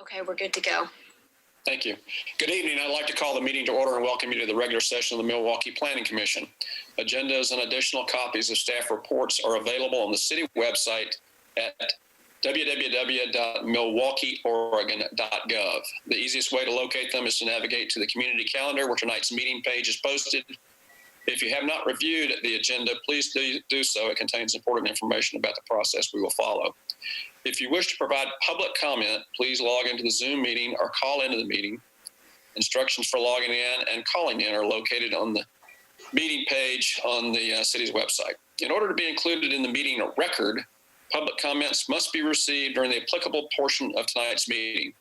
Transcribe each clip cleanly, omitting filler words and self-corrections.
Okay, we're good to go. Thank you. Good evening. I'd like to call the meeting to order and welcome you to the regular session of the Milwaukee Planning Commission. Agendas and additional copies of staff reports are available on the city website at www.milwaukeeoregon.gov. The easiest way to locate them is to navigate to the community calendar where tonight's meeting page is posted. If you have not reviewed the agenda, please do so. It contains important information about the process we will follow. If you wish to provide public comment, please log into the Zoom meeting or call into the meeting. Instructions for logging in and calling in are located on the meeting page on the city's website. In order to be included in the meeting record, public comments must be received during the applicable portion of tonight's meeting.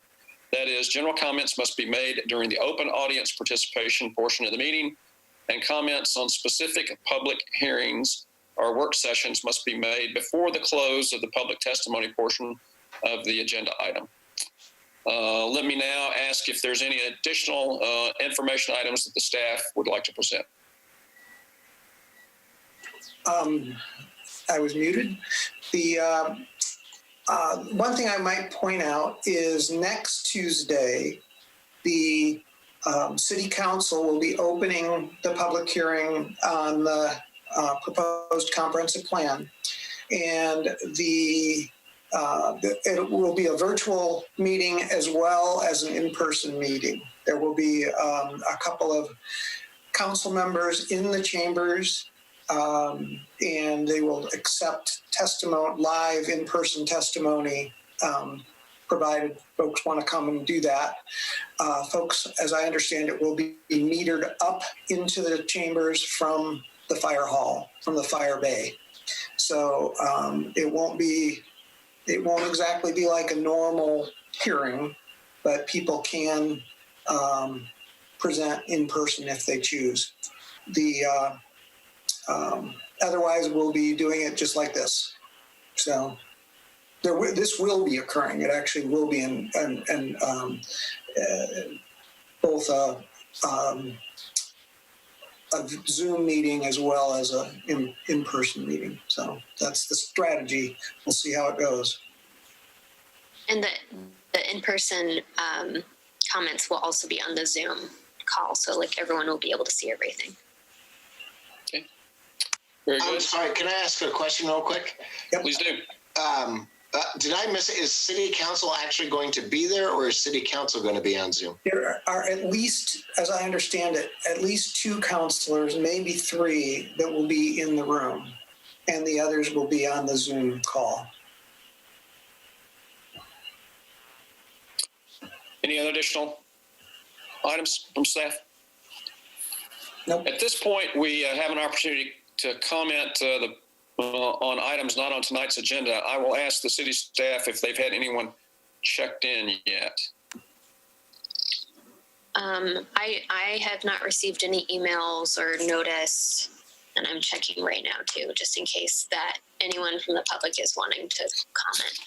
That is, general comments must be made during the open audience participation portion of the meeting, and comments on specific public hearings or work sessions must be made before the close of the public testimony portion of the agenda item. Let me now ask if there's any additional information items that the staff would like to present. I was muted. The one thing I might point out is next Tuesday, the City Council will be opening the public hearing on the proposed comprehensive plan, and it will be a virtual meeting as well as an in-person meeting. There will be a couple of council members in the chambers, and they will accept testimony, live in-person testimony, provided folks want to come and do that. Folks, as I understand it, will be metered up into the chambers from the fire hall, from the fire bay. So it won't exactly be like a normal hearing, but people can present in person if they choose. Otherwise, we'll be doing it just like this. So this will be occurring. It actually will be in both a Zoom meeting as well as a in-person meeting. So that's the strategy. We'll see how it goes. And the in-person comments will also be on the Zoom call, so like everyone will be able to see everything. Okay. Very good. I'm sorry, can I ask a question real quick? Yep. Please do. Did I miss it? Is City Council actually going to be there, or is City Council going to be on Zoom? There are at least, as I understand it, at least 2 counselors, maybe 3, that will be in the room, and the others will be on the Zoom call. Any other additional items from staff? Nope. At this point, we have an opportunity to comment on items not on tonight's agenda. I will ask the city staff if they've had anyone checked in yet. I have not received any emails or notice, and I'm checking right now too, just in case that anyone from the public is wanting to comment.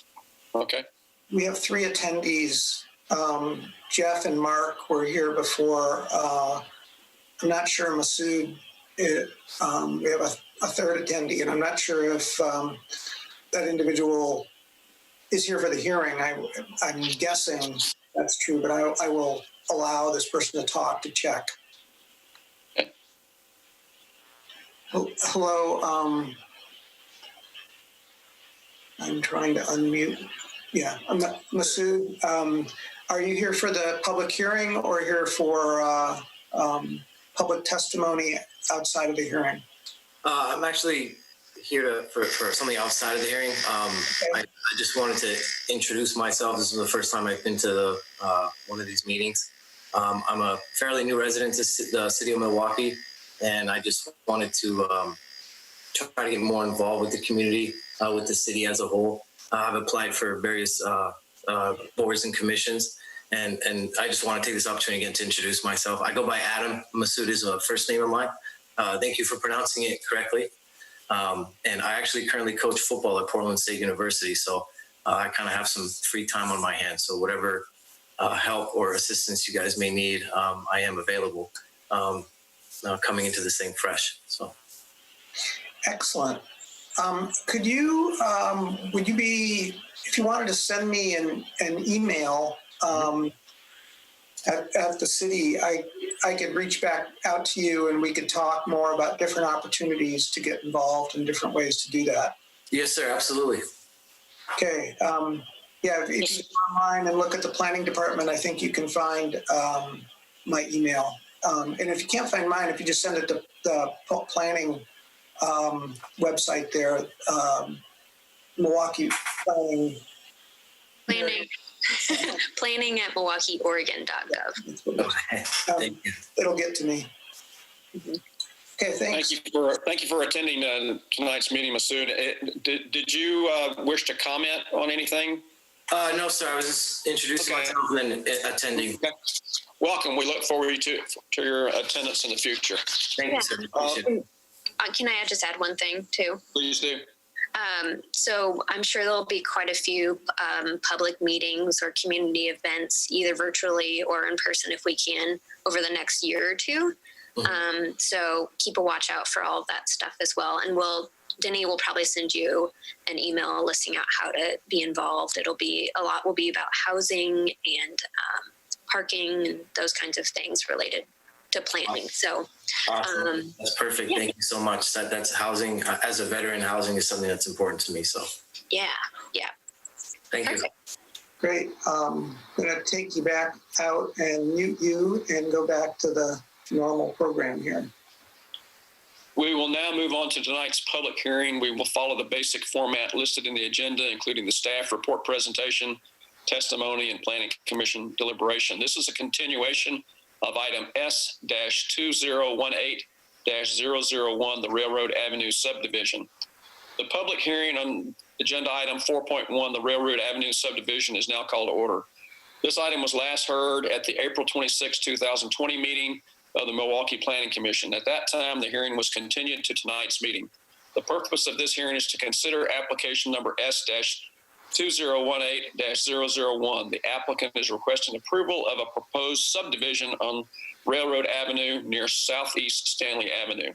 Okay. We have 3 attendees. Jeff and Mark were here before. I'm not sure Masood. We have a 3rd attendee, and I'm not sure if that individual is here for the hearing. I'm guessing that's true, but I will allow this person to talk to check. Okay. Hello. I'm trying to unmute. Yeah, Masood. Are you here for the public hearing or here for public testimony outside of the hearing? I'm actually here for something outside of the hearing. I just wanted to introduce myself. This is the first time I've been to one of these meetings. I'm a fairly new resident to the city of Milwaukee, and I just wanted to try to get more involved with the community, with the city as a whole. I've applied for various boards and commissions, and I just want to take this opportunity again to introduce myself. I go by Adam. Masood is a first name of mine. Thank you for pronouncing it correctly. And I actually currently coach football at Portland State University, so I kind of have some free time on my hands. So whatever help or assistance you guys may need, I am available. Coming into this thing fresh. So excellent. Could you, would you be, if you wanted to send me an email at the city, I could reach back out to you and we could talk more about different opportunities to get involved and different ways to do that. Yes, sir. Absolutely. Okay. Yeah, if you go online and look at the planning department, I think you can find my email. And if you can't find mine, if you just send it to the planning website there, Milwaukee Planning. Planning at milwaukeeoregon.gov. Okay. Thank you. It'll get to me. Mhm. Okay, thanks. Thank you for attending tonight's meeting, Masood. Did you wish to comment on anything? No, sir. I was just introducing myself and then attending. Okay. Welcome. We look forward to your attendance in the future. Thank you, sir. Appreciate it. Can I just add one thing too? Please do. So I'm sure there'll be quite a few public meetings or community events, either virtually or in person if we can, over the next year or two. So keep a watch out for all of that stuff as well. And Denny will probably send you an email listing out how to be involved. A lot will be about housing and parking and those kinds of things related to planning. So awesome. That's perfect. Yeah. Thank you so much. That's housing. As a veteran, housing is something that's important to me. So yeah. Thank you. Great. I'm going to take you back out and mute you and go back to the normal program here. We will now move on to tonight's public hearing. We will follow the basic format listed in the agenda, including the staff report presentation, testimony, and planning commission deliberation. This is a continuation of item S-2018-001, the Railroad Avenue subdivision. The public hearing on agenda item 4.1, the Railroad Avenue subdivision, is now called to order. This item was last heard at the April 26, 2020 meeting of the Milwaukee Planning Commission. At that time, the hearing was continued to tonight's meeting. The purpose of this hearing is to consider application number S-2018-001. The applicant is requesting approval of a proposed subdivision on Railroad Avenue near Southeast Stanley Avenue.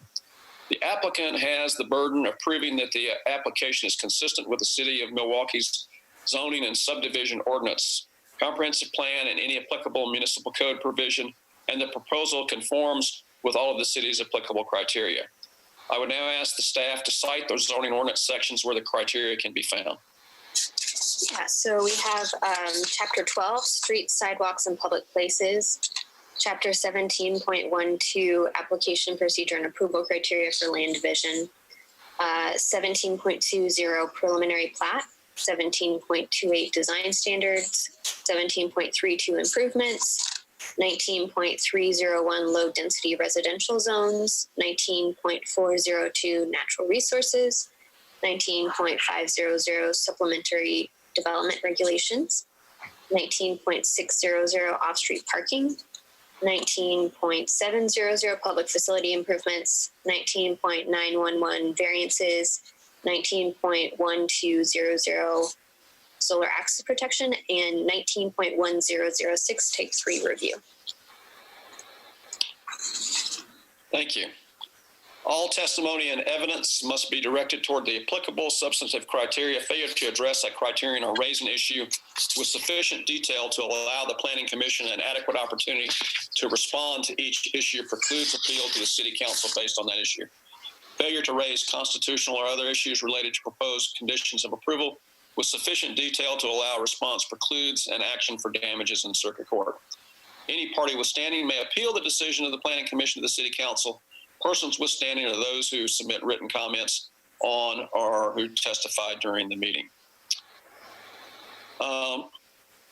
The applicant has the burden of proving that the application is consistent with the City of Milwaukee's zoning and subdivision ordinance, comprehensive plan, and any applicable municipal code provision, and the proposal conforms with all of the city's applicable criteria. I would now ask the staff to cite those zoning ordinance sections where the criteria can be found. Yeah, so we have Chapter 12, Streets, Sidewalks, and Public Places. Chapter 17.12, Application Procedure and Approval Criteria for Land Division. 17.20, Preliminary Plat. 17.28, Design Standards. 17.32, Improvements. 19.301, Low Density Residential Zones. 19.402, Natural Resources. 19.500, Supplementary Development Regulations. 19.600, Off-Street Parking. 19.700, Public Facility Improvements. 19.911, Variances. 19.1200, Solar Access Protection, and 19.1006, Take 3 Review. Thank you. All testimony and evidence must be directed toward the applicable substantive criteria. Failure to address that criterion or raise an issue with sufficient detail to allow the Planning Commission an adequate opportunity to respond to each issue precludes appeal to the City Council based on that issue. Failure to raise constitutional or other issues related to proposed conditions of approval with sufficient detail to allow response precludes an action for damages in circuit court. Any party withstanding may appeal the decision of the Planning Commission to the City Council. Persons withstanding are those who submit written comments on or who testified during the meeting.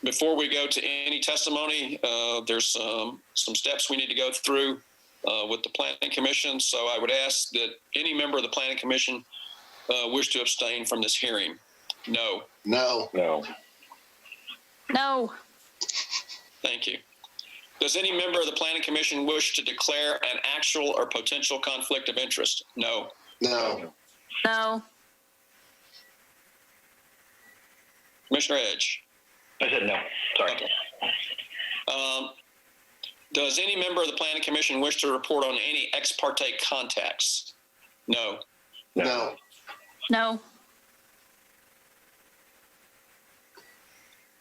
Before we go to any testimony, there's some steps we need to go through with the Planning Commission. So I would ask that any member of the Planning Commission wish to abstain from this hearing. No. No. Thank you. Does any member of the Planning Commission wish to declare an actual or potential conflict of interest? No. No. Commissioner Edge? I said no. Sorry. Okay. Does any member of the Planning Commission wish to report on any ex parte contacts? No. No.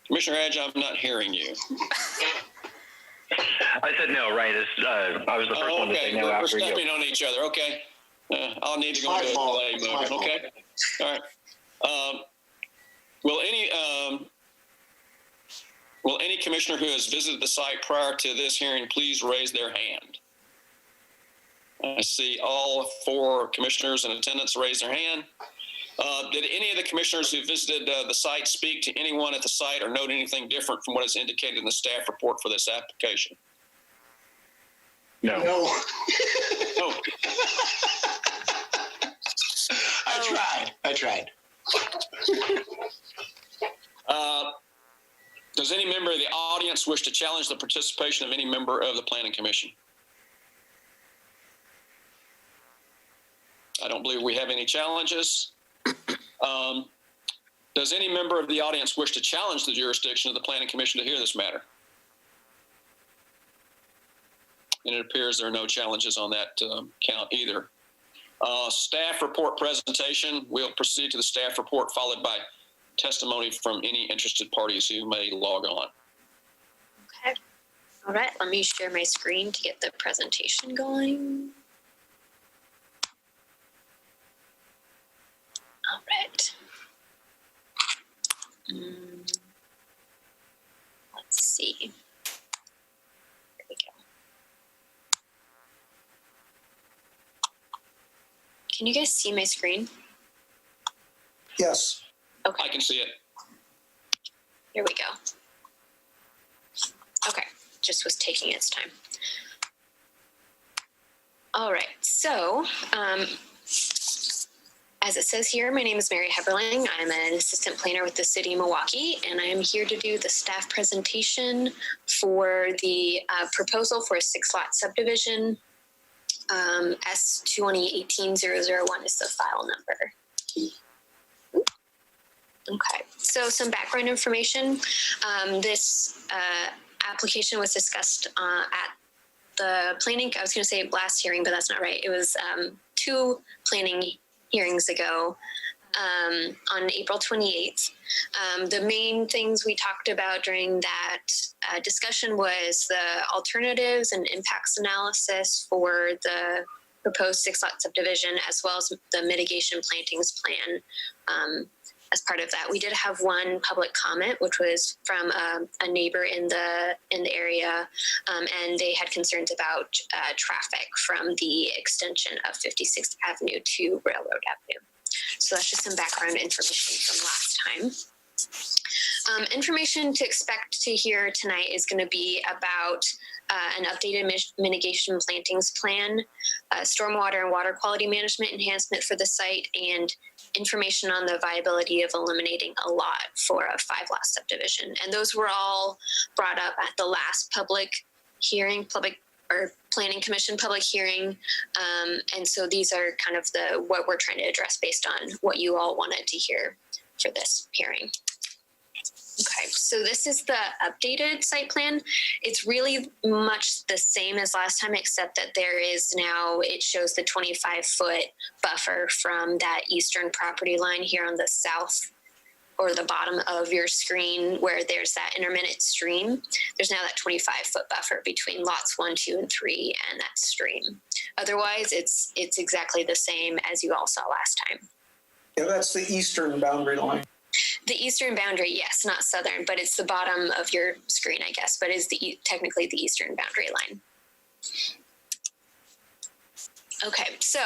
Commissioner Edge, I'm not hearing you. I said no, right? I was the first one to say no We're after you. stepping on each other. Okay. I'll need to go My into a fault. delay It's my mode. fault. Okay. All right. Will any commissioner who has visited the site prior to this hearing please raise their hand? I see all 4 commissioners in attendance raise their hand. Did any of the commissioners who visited the site speak to anyone at the site or note anything different from what is indicated in the staff report for this application? No. No. Oh, I tried. Does any member of the audience wish to challenge the participation of any member of the Planning Commission? I don't believe we have any challenges. Does any member of the audience wish to challenge the jurisdiction of the Planning Commission to hear this matter? And it appears there are no challenges on that count either. Staff report presentation. We'll proceed to the staff report followed by testimony from any interested parties who may log on. Okay. All right, let me share my screen to get the presentation going. All right. Let's see. There we go. Can you guys see my screen? Yes. I can see it. Here we go. Okay, just was taking its time. All right, so as it says here, my name is Mary Heberling. I'm an assistant planner with the city of Milwaukee, and I am here to do the staff presentation for the proposal for a 6-lot subdivision. S2018-001 is the file number. Okay, so some background information. This application was discussed at the planning, I was going to say last hearing, but that's not right. It was 2 planning hearings ago on April 28th. The main things we talked about during that discussion was the alternatives and impacts analysis for the proposed 6-lot subdivision, as well as the mitigation plantings plan. As part of that, we did have one public comment, which was from a neighbor in the area, and they had concerns about traffic from the extension of 56th Avenue to Railroad Avenue. So that's just some background information from last time. Information to expect to hear tonight is going to be about an updated mitigation plantings plan, stormwater and water quality management enhancement for the site, and information on the viability of eliminating a lot for a 5-lot subdivision. And those were all brought up at the last public hearing, Planning Commission public hearing. And so these are kind of what we're trying to address based on what you all wanted to hear for this hearing. Okay, so this is the updated site plan. It's really much the same as last time, except that there is now, it shows the 25-foot buffer from that eastern property line here on the south or the bottom of your screen where there's that intermittent stream. There's now that 25-foot buffer between lots 1, 2, and 3 and that stream. Otherwise, it's exactly the same as you all saw last time. Yeah, that's the eastern boundary line. The eastern boundary, yes, not southern, but it's the bottom of your screen, I guess, but is technically the eastern boundary line. Okay, so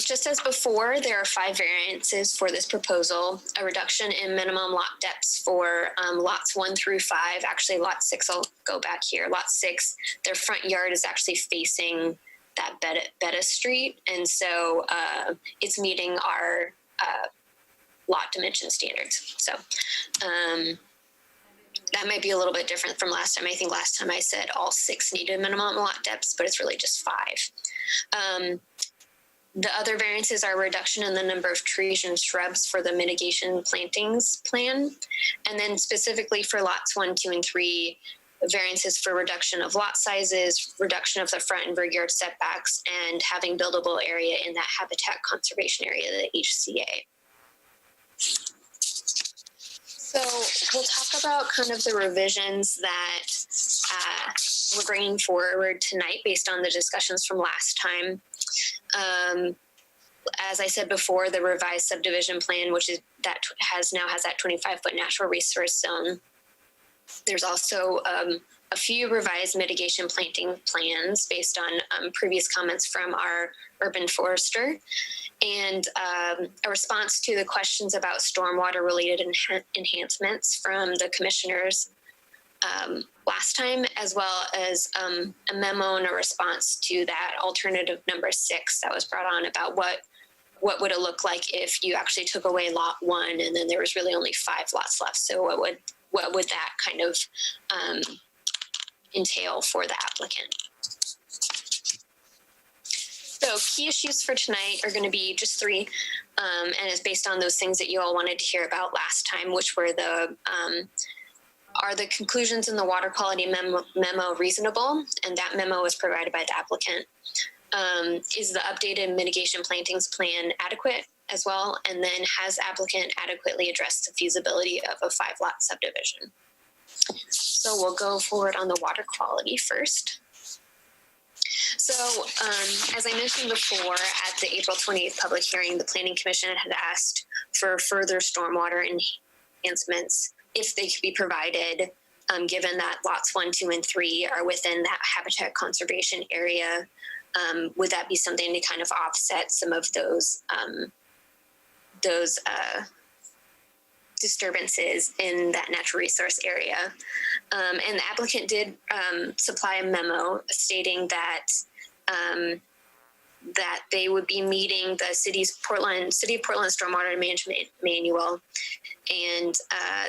just as before, there are 5 variances for this proposal. A reduction in minimum lot depths for lots 1 through 5. Actually, lot 6, I'll go back here. Lot 6, their front yard is actually facing that Betta Street, and so it's meeting our lot dimension standards. So that might be a little bit different from last time. I think last time I said all 6 needed minimum lot depths, but it's really just 5. The other variances are reduction in the number of trees and shrubs for the mitigation plantings plan. And then specifically for lots 1, 2, and 3, variances for reduction of lot sizes, reduction of the front and rear yard setbacks, and having buildable area in that habitat conservation area, the HCA. So we'll talk about kind of the revisions that we're bringing forward tonight based on the discussions from last time. As I said before, the revised subdivision plan, which is that now has that 25-foot natural resource zone. There's also a few revised mitigation planting plans based on previous comments from our urban forester, and a response to the questions about stormwater related enhancements from the commissioners last time, as well as a memo and a response to that alternative number 6 that was brought on about what would it look like if you actually took away lot 1 and then there was really only 5 lots left. So what would that kind of entail for the applicant? So key issues for tonight are going to be just 3, and it's based on those things that you all wanted to hear about last time, which were are the conclusions in the water quality memo reasonable? And that memo was provided by the applicant. Is the updated mitigation plantings plan adequate as well? And then has applicant adequately addressed the feasibility of a 5-lot subdivision? So we'll go forward on the water quality first. So as I mentioned before, at the April 28th public hearing, the Planning Commission had asked for further stormwater enhancements if they could be provided, given that lots 1, 2, and 3 are within that habitat conservation area. Would that be something to kind of offset some of those disturbances in that natural resource area? And the applicant did supply a memo stating that that they would be meeting the City of Portland Stormwater Management Manual, and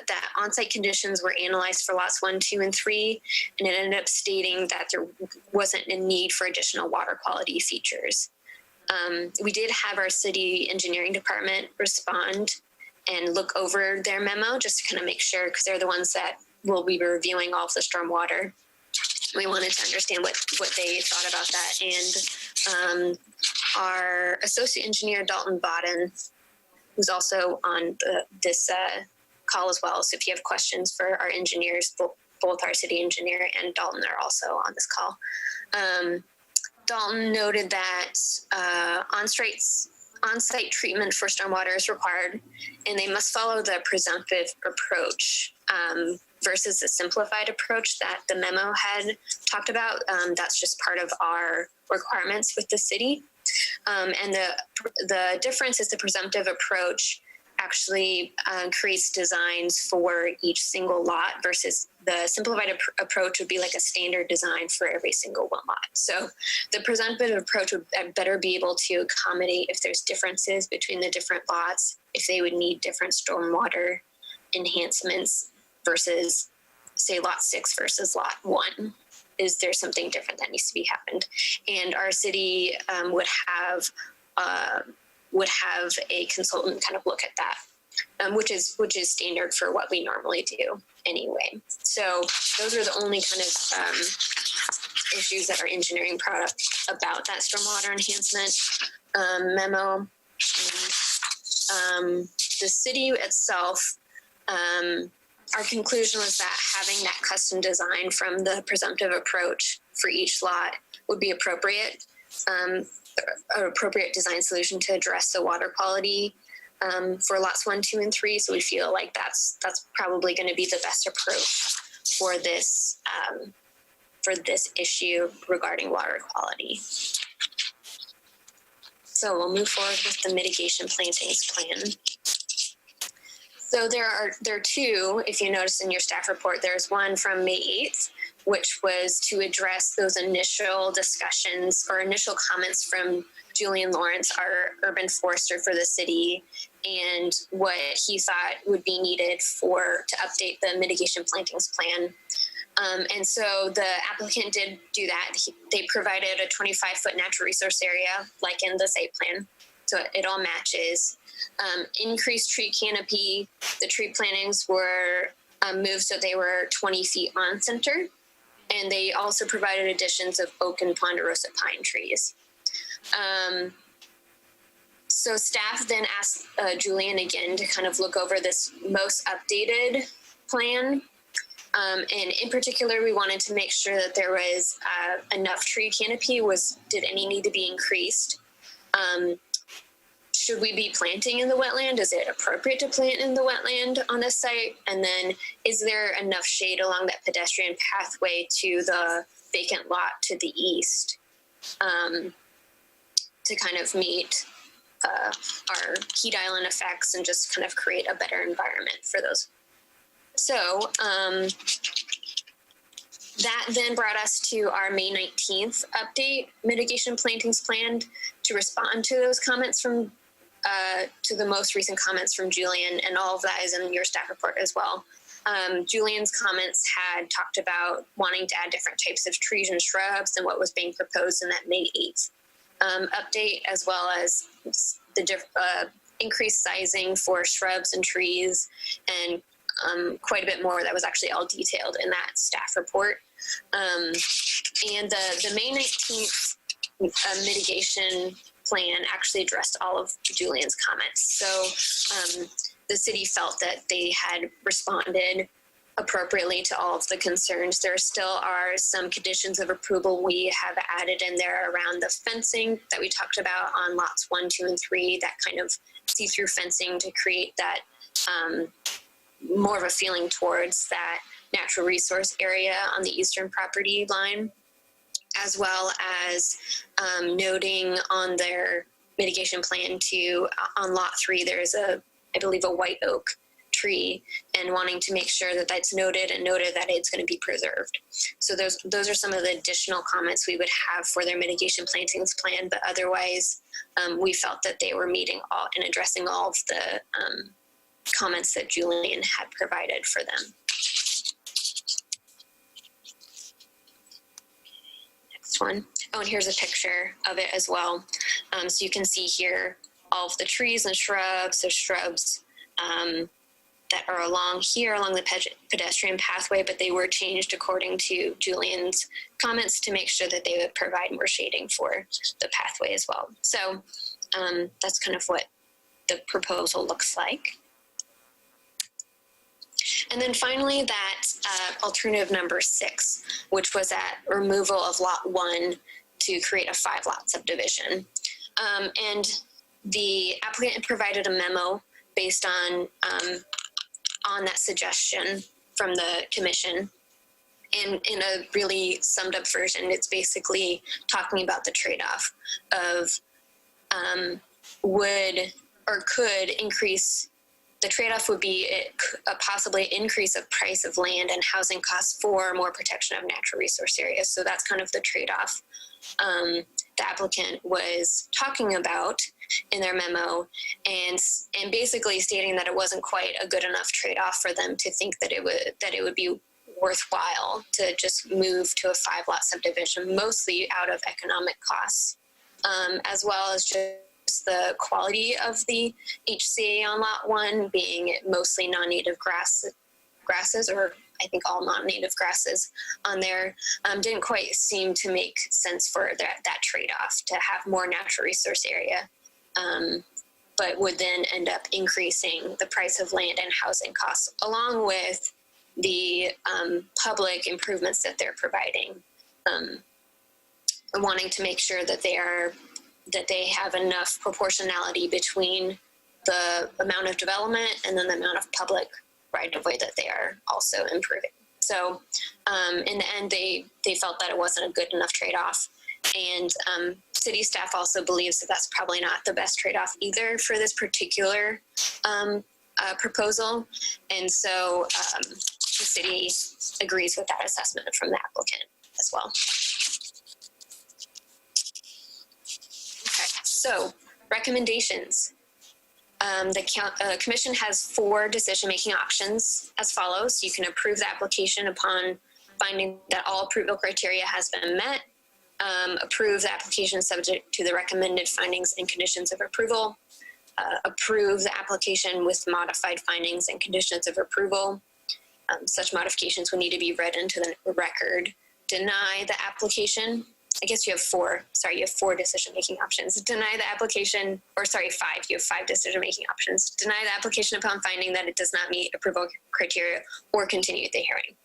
that on-site conditions were analyzed for lots 1, 2, and 3, and it ended up stating that there wasn't a need for additional water quality features. We did have our city engineering department respond and look over their memo just to kind of make sure, because they're the ones that will be reviewing all of the stormwater. We wanted to understand what they thought about that. And our associate engineer, Dalton Bodden, who's also on this call as well. So if you have questions for our engineers, both our city engineer and Dalton are also on this call. Dalton noted that on-site treatment for stormwater is required, and they must follow the presumptive approach versus the simplified approach that the memo had talked about. That's just part of our requirements with the city. And the difference is the presumptive approach actually creates designs for each single lot, versus the simplified approach would be like a standard design for every single one lot. So the presumptive approach would better be able to accommodate if there's differences between the different lots, if they would need different stormwater enhancements versus, say, lot 6 versus lot 1. Is there something different that needs to be happened? And our city would have a consultant kind of look at that, which is standard for what we normally do anyway. So those are the only kind of issues that our engineering product about that stormwater enhancement memo. The city itself, our conclusion was that having that custom design from the presumptive approach for each lot would be appropriate, an appropriate design solution to address the water quality for lots 1, 2, and 3. So we feel like that's probably going to be the best approach for this issue regarding water quality. So we'll move forward with the mitigation plantings plan. So there are 2, if you notice in your staff report. There's one from May 8th, which was to address those initial discussions or initial comments from Julian Lawrence, our urban forester for the city, and what he thought would be needed to update the mitigation plantings plan. And so the applicant did do that. They provided a 25-foot natural resource area, like in the site plan. So it all matches. Increased tree canopy. The tree plantings were moved so they were 20 feet on center. And they also provided additions of oak and ponderosa pine trees. So staff then asked Julian again to kind of look over this most updated plan. And in particular, we wanted to make sure that there was enough tree canopy. Did any need to be increased? Should we be planting in the wetland? Is it appropriate to plant in the wetland on this site? And then is there enough shade along that pedestrian pathway to the vacant lot to the east to kind of meet our heat island effects and just kind of create a better environment for those? So that then brought us to our May 19th update, mitigation plantings planned to respond to those comments from to the most recent comments from Julian, and all of that is in your staff report as well. Julian's comments had talked about wanting to add different types of trees and shrubs and what was being proposed in that May 8th update, as well as the increased sizing for shrubs and trees, and quite a bit more that was actually all detailed in that staff report. And the May 19th mitigation plan actually addressed all of Julian's comments. So the city felt that they had responded appropriately to all of the concerns. There still are some conditions of approval we have added in there around the fencing that we talked about on lots 1, 2, and 3, that kind of see-through fencing to create that more of a feeling towards that natural resource area on the eastern property line, as well as noting on their mitigation plan on lot 3, there's I believe a white oak tree, and wanting to make sure that that's noted that it's going to be preserved. So those are some of the additional comments we would have for their mitigation plantings plan, but otherwise we felt that they were meeting all and addressing all of the comments that Julian had provided for them. Next one. Oh, and here's a picture of it as well. So you can see here all of the trees and shrubs. There's shrubs that are along the pedestrian pathway, but they were changed according to Julian's comments to make sure that they would provide more shading for the pathway as well. So that's kind of what the proposal looks like. And then finally, that alternative number 6, which was that removal of lot 1 to create a 5-lot subdivision. And the applicant provided a memo based on that suggestion from the commission. And in a really summed up version, it's basically talking about the trade-off of would or could increase. The trade-off would be a possibly increase of price of land and housing costs for more protection of natural resource areas. So that's kind of the trade-off the applicant was talking about in their memo, and basically stating that it wasn't quite a good enough trade-off for them to think that it would be worthwhile to just move to a 5-lot subdivision, mostly out of economic costs, as well as just the quality of the HCA on lot 1 being mostly non-native grasses, or I think all non-native grasses on there, didn't quite seem to make sense for that trade-off to have more natural resource area, but would then end up increasing the price of land and housing costs, along with the public improvements that they're providing, wanting to make sure that they have enough proportionality between the amount of development and then the amount of public right of way that they are also improving. So in the end, they felt that it wasn't a good enough trade-off. And city staff also believes that that's probably not the best trade-off either for this particular proposal. And so the city agrees with that assessment from the applicant as well. Okay, so recommendations. The commission has 4 decision-making options as follows. You can approve the application upon finding that all approval criteria has been met, approve the application subject to the recommended findings and conditions of approval, approve the application with modified findings and conditions of approval. Such modifications will need to be read into the record. Deny the application I guess you have four. Sorry, you have 4 decision-making options. Deny the application, or sorry, 5. You have 5 decision-making options. Deny the application upon finding that it does not meet approval criteria, or continue the hearing.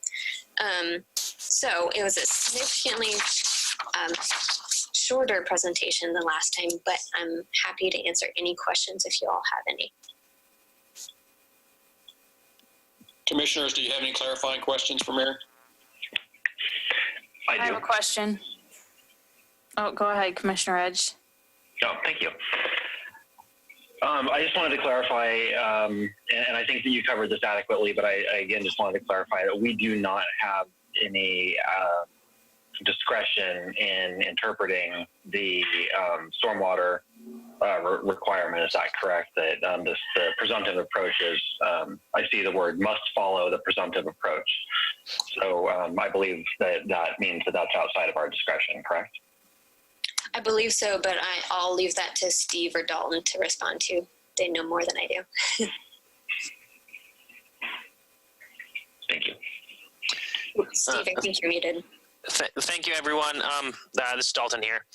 So it was a significantly shorter presentation than last time, but I'm happy to answer any questions if you all have any. Commissioners, do you have any clarifying questions for Mayor? I I do. have a question. Oh, go ahead, Commissioner Edge. No, thank you. I just wanted to clarify, and I think that you covered this adequately, but I again just wanted to clarify that we do not have any discretion in interpreting the stormwater requirement. Is that correct? That the presumptive approach is, I see the word must follow the presumptive approach. So I believe that means that that's outside of our discretion, correct? I believe so, but I'll leave that to Steve or Dalton to respond to. They know more than I do. Thank you. Steve, I think you're muted. Thank you, everyone. This is Dalton here.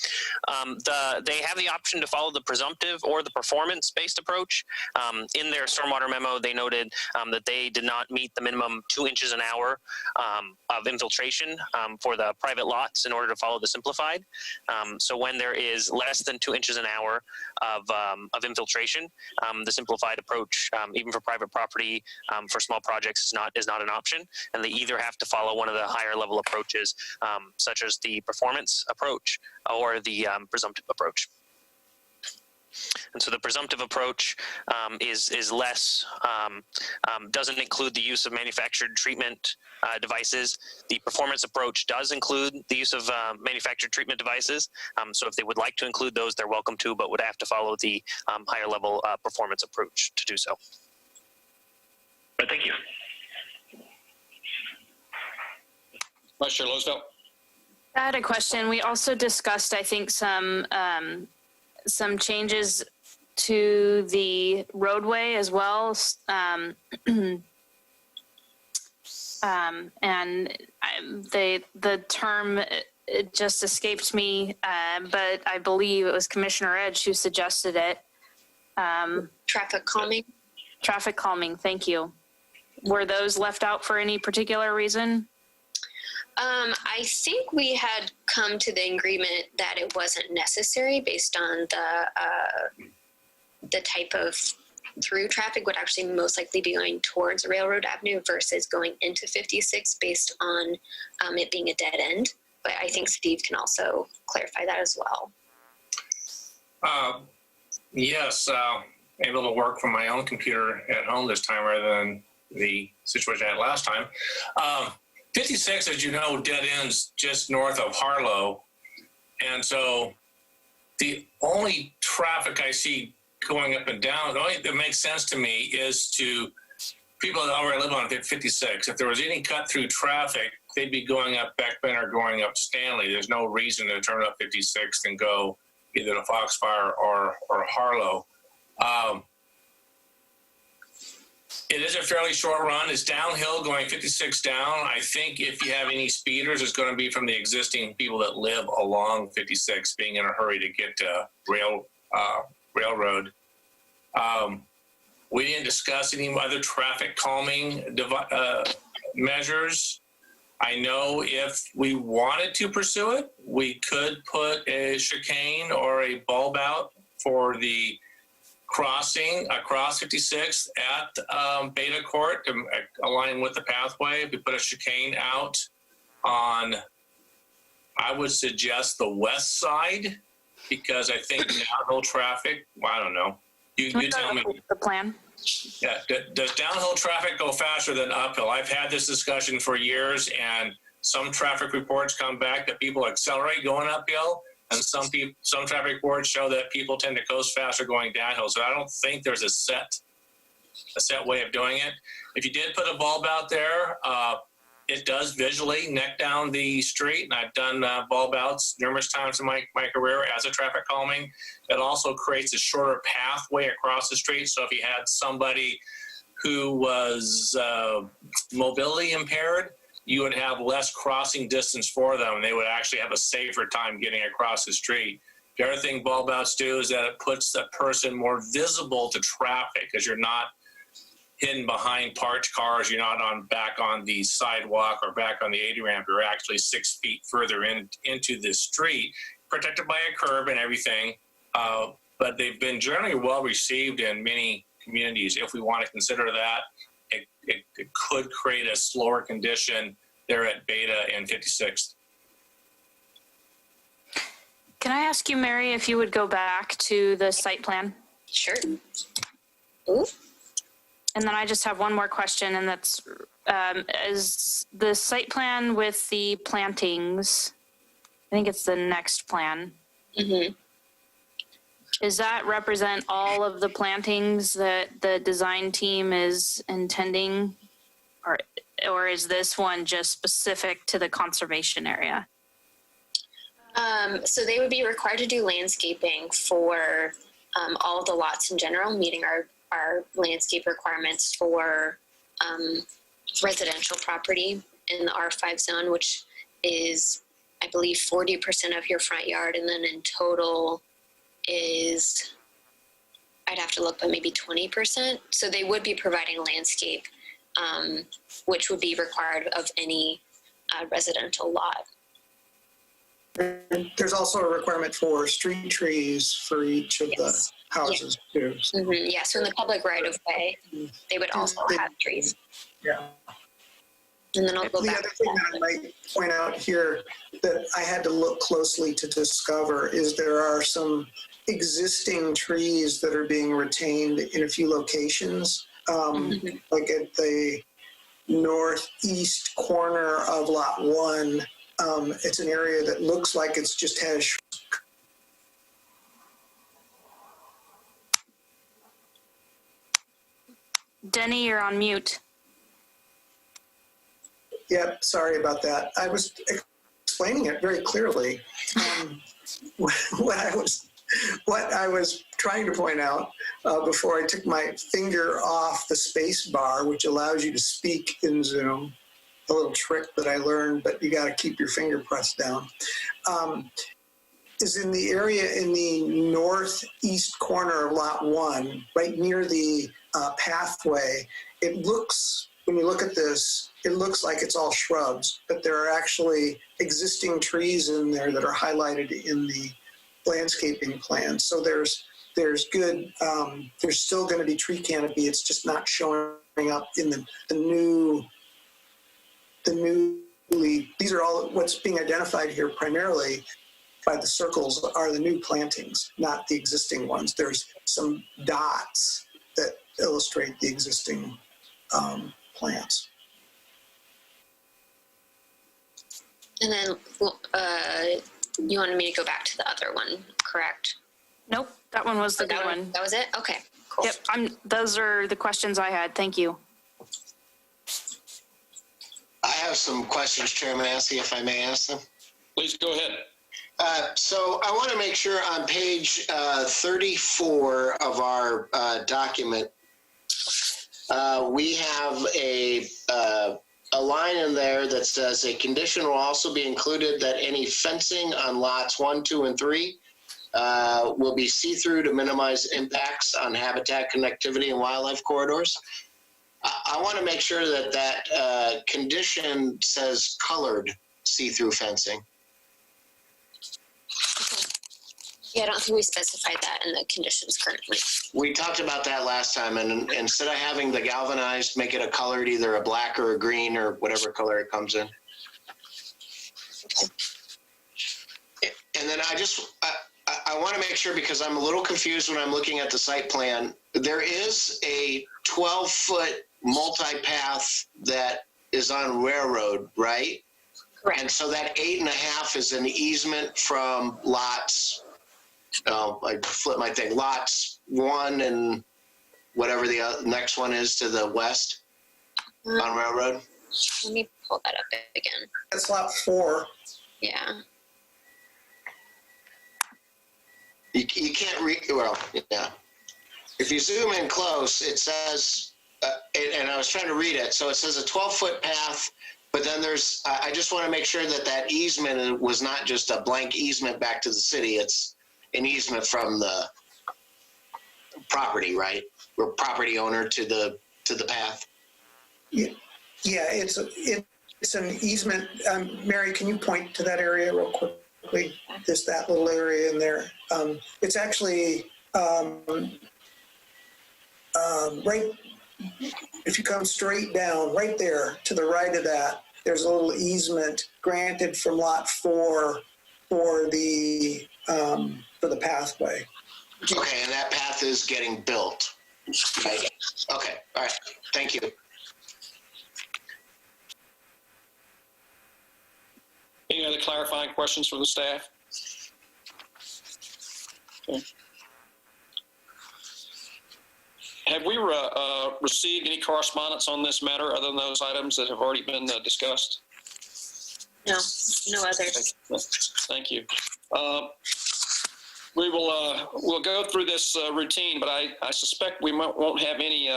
They have the option to follow the presumptive or the performance-based approach. In their stormwater memo, they noted that they did not meet the minimum 2 inches an hour of infiltration for the private lots in order to follow the simplified. So when there is less than 2 inches an hour of infiltration, the simplified approach, even for private property, for small projects, is not an option, and they either have to follow one of the higher level approaches, such as the performance approach or the presumptive approach. And so the presumptive approach is less, doesn't include the use of manufactured treatment devices. The performance approach does include the use of manufactured treatment devices. So if they would like to include those, they're welcome to, but would have to follow the higher level performance approach to do so. But thank you. Vice Chair Lozell? I had a question. We also discussed, I think, some changes to the roadway as well. And the term, it just escaped me, but I believe it was Commissioner Edge who suggested it. Traffic calming. Traffic calming, thank you. Were those left out for any particular reason? I think we had come to the agreement that it wasn't necessary based on the type of through traffic would actually most likely be going towards Railroad Avenue versus going into 56 based on it being a dead end. But I think Steve can also clarify that as well. Yes, able to work from my own computer at home this time rather than the situation I had last time. 56, as you know, dead ends just north of Harlow. And so the only traffic I see going up and down, the only that makes sense to me is to people that already live on 56. If there was any cut through traffic, they'd be going up Beckman or going up Stanley. There's no reason to turn up 56 and go either to Foxfire or Harlow. It is a fairly short run. It's downhill going 56 down. I think if you have any speeders, it's going to be from the existing people that live along 56 being in a hurry to get to railroad. We didn't discuss any other traffic calming measures. I know if we wanted to pursue it, we could put a chicane or a bulb out for the crossing across 56th at Beta Court to align with the pathway. If we put a chicane out on, I would suggest the west side, because I think downhill traffic, well, I don't know. You tell me. The plan. Yeah, does downhill traffic go faster than uphill? I've had this discussion for years, and some traffic reports come back that people accelerate going uphill, and some traffic reports show that people tend to coast faster going downhill. So I don't think there's a set way of doing it. If you did put a bulb out there, it does visually neck down the street, and I've done bulb outs numerous times in my career as a traffic calming. It also creates a shorter pathway across the street. So if you had somebody who was mobility impaired, you would have less crossing distance for them, and they would actually have a safer time getting across the street. The other thing bulb outs do is that it puts the person more visible to traffic because you're not hidden behind parked cars. You're not back on the sidewalk or back on the 80 ramp. You're actually 6 feet further into the street, protected by a curb and everything. But they've been generally well received in many communities. If we want to consider that, it could create a slower condition there at Beta and 56th. Can I ask you, Mary, if you would go back to the site plan? Sure. Ooh. And then I just have one more question, and that's, is the site plan with the plantings, I think it's the next plan. Mm-hmm. Does that represent all of the plantings that the design team is intending? Or is this one just specific to the conservation area? So they would be required to do landscaping for all the lots in general, meeting our landscape requirements for residential property in the R5 zone, which is, I believe, 40% of your front yard. And then in total is, I'd have to look, but maybe 20%. So they would be providing landscape, which would be required of any residential lot. There's also a requirement for street trees for each of the houses too. Mm-hmm. Yeah, so in the public right of way, they would also have trees. Yeah. And then I'll go The back. other thing that I might point out here that I had to look closely to discover is there are some existing trees that are being retained in a few locations, like at the northeast corner of Lot 1. It's an area that looks like it's just has. Denny, you're on mute. Yep, sorry about that. I was explaining it very clearly. What I was trying to point out before I took my finger off the space bar, which allows you to speak in Zoom, a little trick that I learned, but you got to keep your finger pressed down, is in the area in the northeast corner of Lot 1, right near the pathway. It looks, when you look at this, it looks like it's all shrubs, but there are actually existing trees in there that are highlighted in the landscaping plan. So there's good, there's still going to be tree canopy. It's just not showing up in the newly, these are all what's being identified here primarily by the circles are the new plantings, not the existing ones. There's some dots that illustrate the existing plants. And then you wanted me to go back to the other one, correct? Nope, that one was the good one. That was it? Okay, cool. Yep, those are the questions I had. Thank you. I have some questions, Chairman Massey, if I may ask them. Please go ahead. So I want to make sure on page 34 of our document, we have a line in there that says a condition will also be included that any fencing on lots 1, 2, and 3 will be see-through to minimize impacts on habitat connectivity and wildlife corridors. I want to make sure that that condition says colored see-through fencing. Yeah, I don't think we specified that in the conditions currently. We talked about that last time, and instead of having the galvanized, make it a colored, either a black or a green or whatever color it comes in. And then I want to make sure, because I'm a little confused when I'm looking at the site plan, there is a 12-foot multi-path that is on Railroad, right? Correct. And so that 8.5 is an easement from lots, I flip my thing, lots 1 and whatever the next one is to the west on Railroad. Let me pull that up again. That's Lot 4. Yeah. You can't read, well, yeah. If you zoom in close, it says, and I was trying to read it, so it says a 12-foot path But then I just want to make sure that that easement was not just a blank easement back to the city. It's an easement from the property, right? Or property owner to the path. Yeah, it's an easement. Mary, can you point to that area real quickly? Just that little area in there. It's actually right. If you come straight down, right there to the right of that, there's a little easement granted from Lot 4 for the pathway. Okay, and that path is getting built. Right. Okay, all right. Thank you. Any other clarifying questions for the staff? Okay. Have we received any correspondence on this matter other than those items that have already been discussed? No others. Thank you. We'll go through this routine, but I suspect we won't have any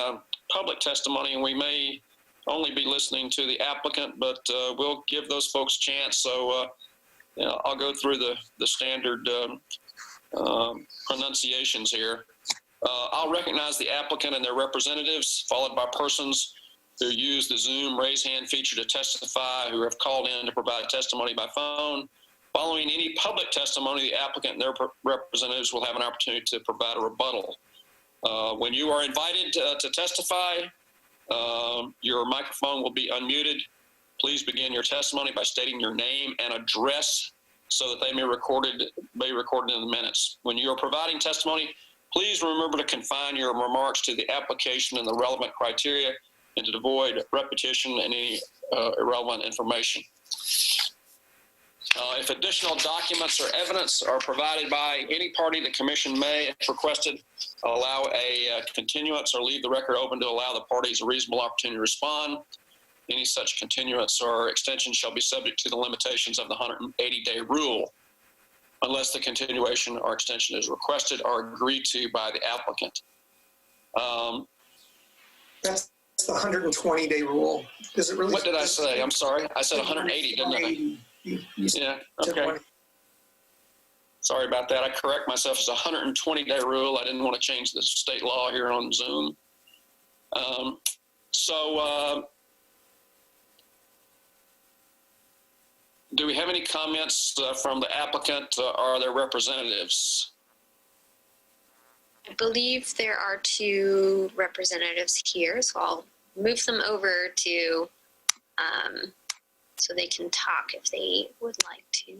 public testimony, and we may only be listening to the applicant, but we'll give those folks a chance. So I'll go through the standard pronunciations here. I'll recognize the applicant and their representatives, followed by persons who use the Zoom raise hand feature to testify, who have called in to provide testimony by phone. Following any public testimony, the applicant and their representatives will have an opportunity to provide a rebuttal. When you are invited to testify, your microphone will be unmuted. Please begin your testimony by stating your name and address so that they may be recorded in the minutes. When you are providing testimony, please remember to confine your remarks to the application and the relevant criteria and to avoid repetition and any irrelevant information. If additional documents or evidence are provided by any party, the commission may, if requested, allow a continuance or leave the record open to allow the parties a reasonable opportunity to respond. Any such continuance or extension shall be subject to the limitations of the 180-day rule, unless the continuation or extension is requested or agreed to by the applicant. That's the 120-day rule. Does it really? What did I say? I'm sorry. I said 180, didn't I? Yeah, okay. Sorry about that. I correct myself. It's a 120-day rule. I didn't want to change the state law here on Zoom. Do we have any comments from the applicant or their representatives? I believe there are two representatives here, so I'll move them over to so they can talk if they would like to.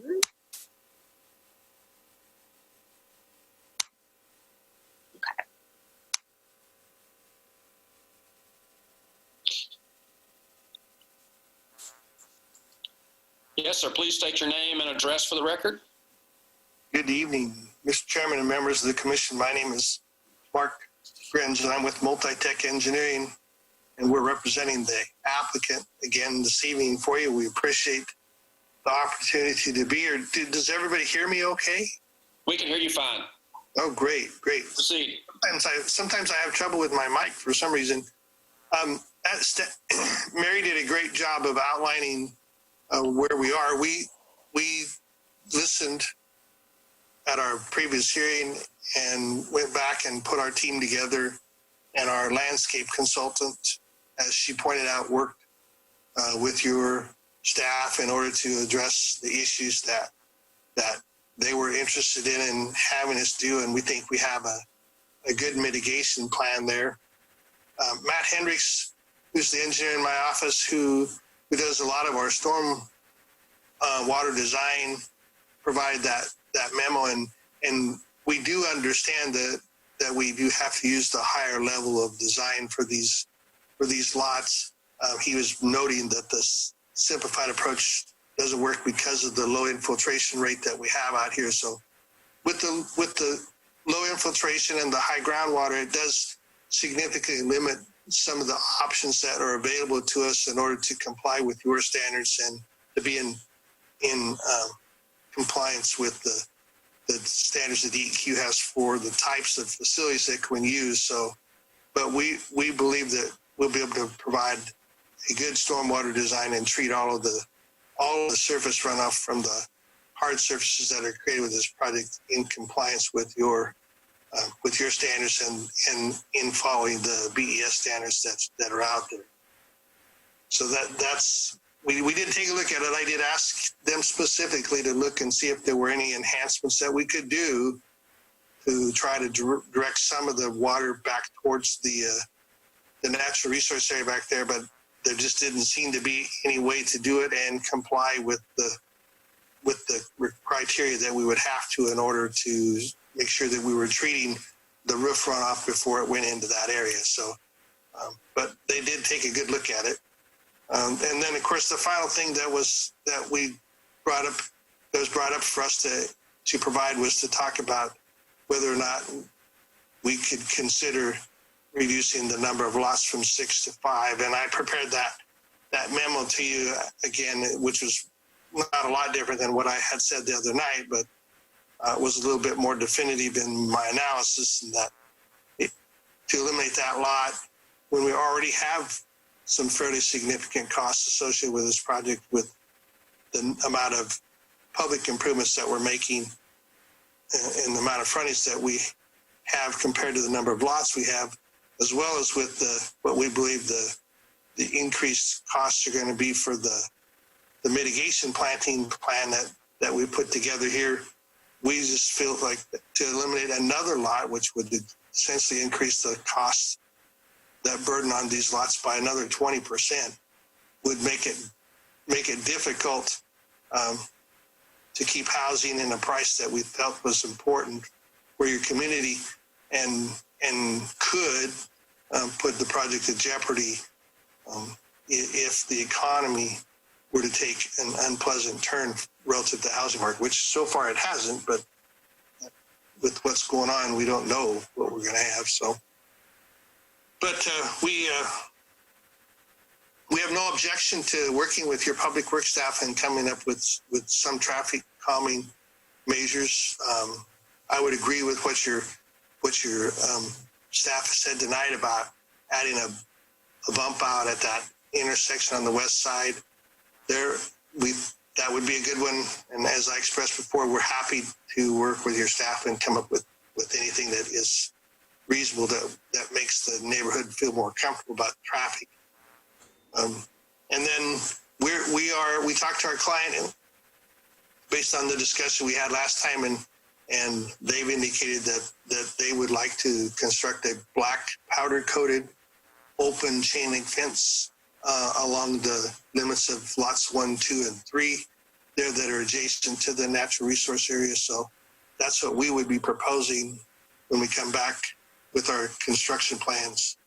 Okay. Yes, sir. Please state your name and address for the record. Good evening, Mr. Chairman and members of the commission. My name is Mark Grins, and I'm with Multi-Tech Engineering, and we're representing the applicant again this evening for you. We appreciate the opportunity to be here. Does everybody hear me okay? We can hear you fine. Oh, great. Proceed. Sometimes I have trouble with my mic for some reason. Mary did a great job of outlining where we are. We listened at our previous hearing and went back and put our team together, and our landscape consultant, as she pointed out, worked with your staff in order to address the issues that they were interested in having us do, and we think we have a good mitigation plan there. Matt Hendricks, who's the engineer in my office, who does a lot of our storm water design, provided that memo, and we do understand that we do have to use the higher level of design for these lots. He was noting that this simplified approach doesn't work because of the low infiltration rate that we have out here. So with the low infiltration and the high groundwater, it does significantly limit some of the options that are available to us in order to comply with your standards and to be in compliance with the standards that DEQ has for the types of facilities that can use. So, but we believe that we'll be able to provide a good stormwater design and treat all of the surface runoff from the hard surfaces that are created with this project in compliance with your standards and in following the BES standards that are out there. So that's we did take a look at it. I did ask them specifically to look and see if there were any enhancements that we could do to try to direct some of the water back towards the natural resource area back there, but there just didn't seem to be any way to do it and comply with the criteria that we would have to in order to make sure that we were treating the roof runoff before it went into that area. So, but they did take a good look at it. And then, of course, the final thing that was brought up for us to provide was to talk about whether or not we could consider reducing the number of lots from 6 to 5. And I prepared that memo to you again, which was not a lot different than what I had said the other night, but was a little bit more definitive in my analysis, and that to eliminate that lot when we already have some fairly significant costs associated with this project, with the amount of public improvements that we're making and the amount of frontage that we have compared to the number of lots we have, as well as with what we believe the increased costs are going to be for the mitigation planting plan that we put together here. We just feel like to eliminate another lot, which would essentially increase the cost, that burden on these lots by another 20%, would make it difficult to keep housing in a price that we felt was important for your community, and could put the project at jeopardy if the economy were to take an unpleasant turn relative to the housing market, which so far it hasn't, but with what's going on, we don't know what we're going to have. So, but we have no objection to working with your public works staff and coming up with some traffic calming measures. I would agree with what your staff said tonight about adding a bump out at that intersection on the west side. That would be a good one. And as I expressed before, we're happy to work with your staff and come up with anything that is reasonable that makes the neighborhood feel more comfortable about traffic. And then we talked to our client based on the discussion we had last time, and they've indicated that they would like to construct a black powder coated open chain link fence along the limits of lots 1, 2, and 3 there that are adjacent to the natural resource area. So that's what we would be proposing when we come back with our construction plans.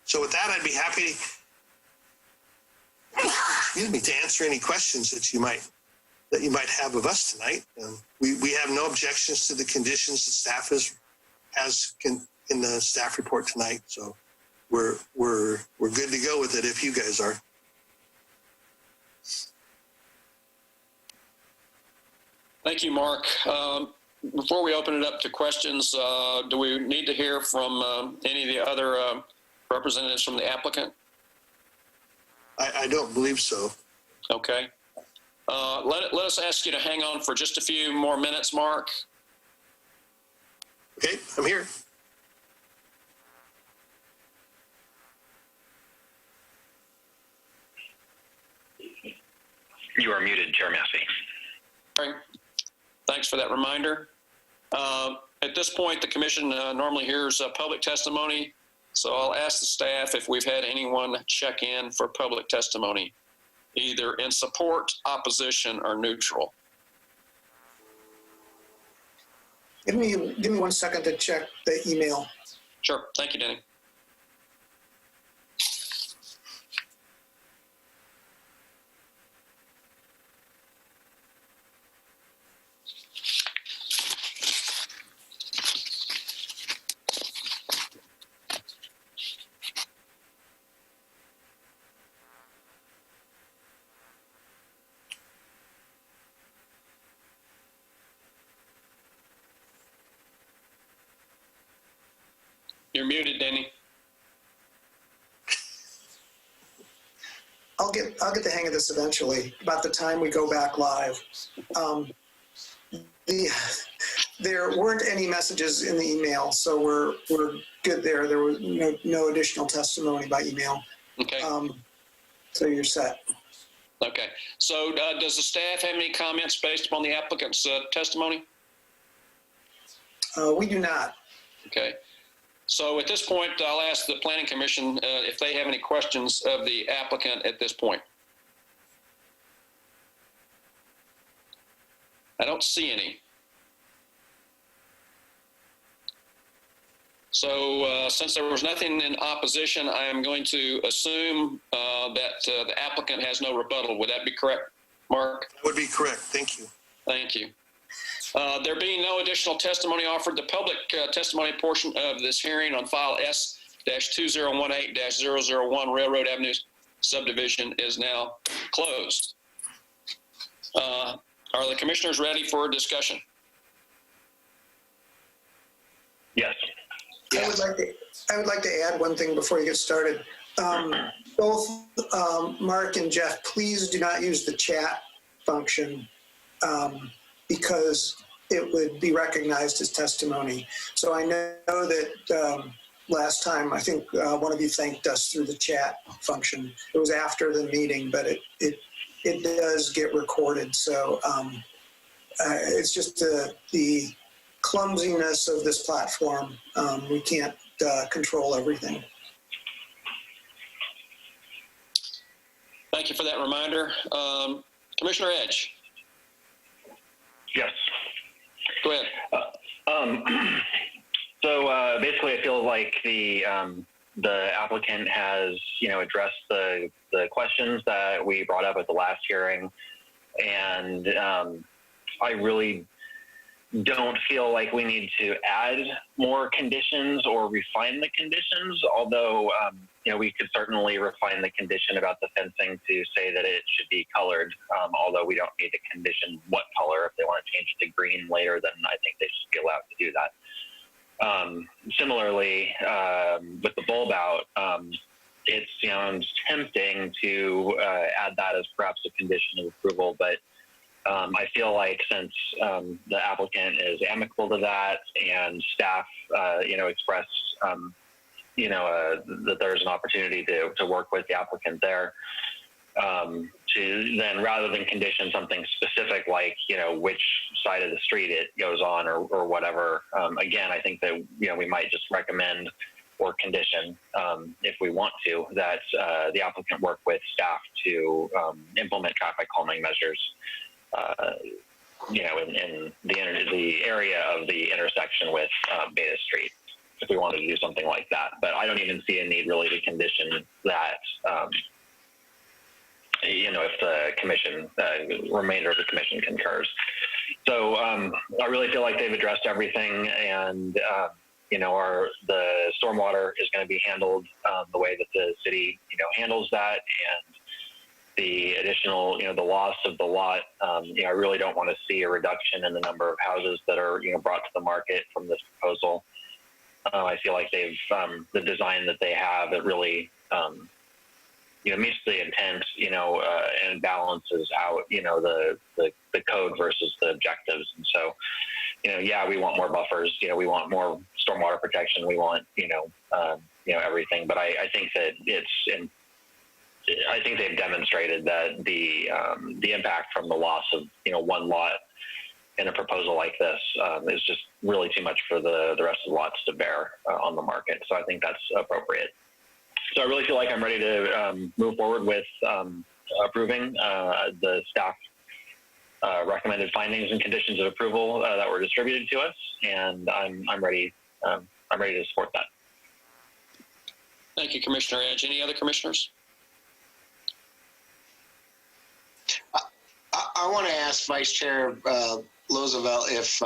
So with that, I'd be happy to answer any questions that you might have of us tonight. We have no objections to the conditions the staff has in the staff report tonight. So we're good to go with it if you guys are. Thank you, Mark. Before we open it up to questions, do we need to hear from any of the other representatives from the applicant? I don't believe so. Okay. Let us ask you to hang on for just a few more minutes, Mark. Okay, I'm here. You are muted, Chair Massey. All right. Thanks for that reminder. At this point, the commission normally hears public testimony, so I'll ask the staff if we've had anyone check in for public testimony, either in support, opposition, or neutral. Give me 1 second to check the email. Sure. Thank you, Denny. You're muted, Denny. I'll get the hang of this eventually. About the time we go back live, there weren't any messages in the email, so we're good there. There was no additional testimony by email. Okay. So you're set. Okay. So does the staff have any comments based upon the applicant's testimony? We do not. Okay. So at this point, I'll ask the Planning Commission if they have any questions of the applicant at this point. I don't see any. So since there was nothing in opposition, I am going to assume that the applicant has no rebuttal. Would that be correct, Mark? That would be correct. Thank you. Thank you. There being no additional testimony offered, the public testimony portion of this hearing on file S-2018-001 Railroad Avenue Subdivision is now closed. Are the commissioners ready for discussion? Yes. I would like to add one thing before you get started. Both Mark and Jeff, please do not use the chat function because it would be recognized as testimony. So I know that last time, I think one of you thanked us through the chat function. It was after the meeting, but it does get recorded. So it's just the clumsiness of this platform. We can't control everything. Thank you for that reminder. Commissioner Edge. Yes. Go ahead. So basically, I feel like the applicant has, addressed the questions that we brought up at the last hearing, and I really don't feel like we need to add more conditions or refine the conditions, although, we could certainly refine the condition about the fencing to say that it should be colored, although we don't need to condition what color. If they want to change it to green later, then I think they should be allowed to do that. Similarly, with the bulb out, it sounds tempting to add that as perhaps a condition of approval, but I feel like since the applicant is amicable to that and staff, expressed, that there's an opportunity to work with the applicant there, to then rather than condition something specific like, which side of the street it goes on or whatever, again, I think that, we might just recommend or condition, if we want to, that the applicant work with staff to implement traffic calming measures, in the area of the intersection with Beta Street, if we wanted to do something like that. But I don't even see a need really to condition that, if the commission, remainder of the commission concurs. So I really feel like they've addressed everything, and the stormwater is going to be handled the way that the city, handles that, and the additional, the loss of the lot, I really don't want to see a reduction in the number of houses that are, brought to the market from this proposal. I feel like they've, the design that they have, it really, meets the intent, and balances out, the code versus the objectives. And so, we want more buffers, we want more stormwater protection. We want, everything. But I think that I think they've demonstrated that the impact from the loss of, one lot in a proposal like this is just really too much for the rest of the lots to bear on the market. So I think that's appropriate. So I really feel like I'm ready to move forward with approving the staff recommended findings and conditions of approval that were distributed to us, and I'm ready. I'm ready to support that. Thank you, Commissioner Edge. Any other commissioners? I want to ask Vice Chair Loosevelt if